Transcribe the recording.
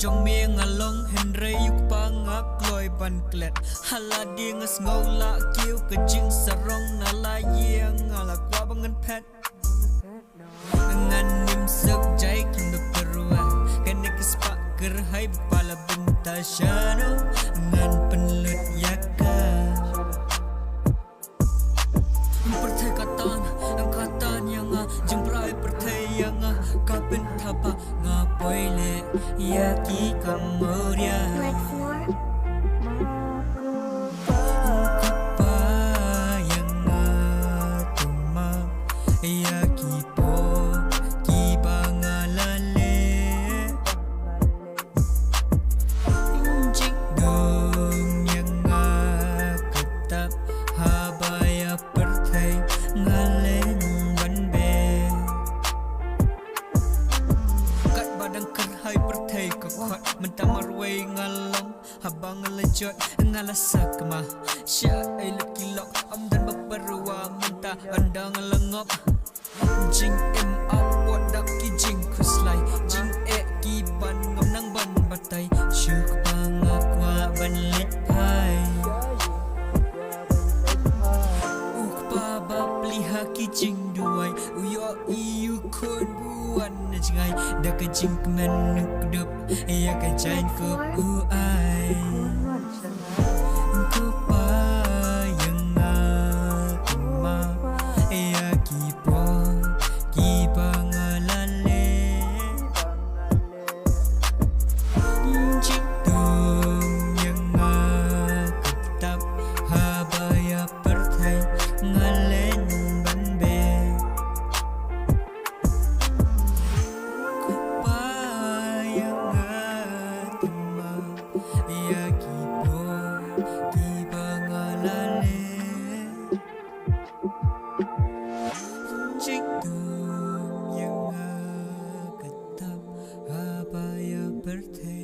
jong mi ngalong henry yuk pangak loy ban klet hala di ngas ngola kiu ke jing sarong nala yang ala kwa bangan pet ngan nim suk jai kim perwa kan kispa gerhai pala benta shano ngan penlut yaka pertai katan yang jemprai pertai yang kapin thapa ngapoi le yaki kamuria mentamar-way ngalam habang lejot ngalasak mah sya elut kilok am dan beberwa minta andang lengop jing em awat dak ki jing kuslai jing ki ban ngam nang ban batai syuk pangakwa ban lipai pa bapliha ki jing duai uyo iu kun buan jangai dak jing kemen kudup ya ka jain ku ai ku pa yang ma ya ki pangalale jing tum yang ketap habaya pertai ngalen banbe ku pa yang ya ki pangalale jing tum yang ketap habaya pertai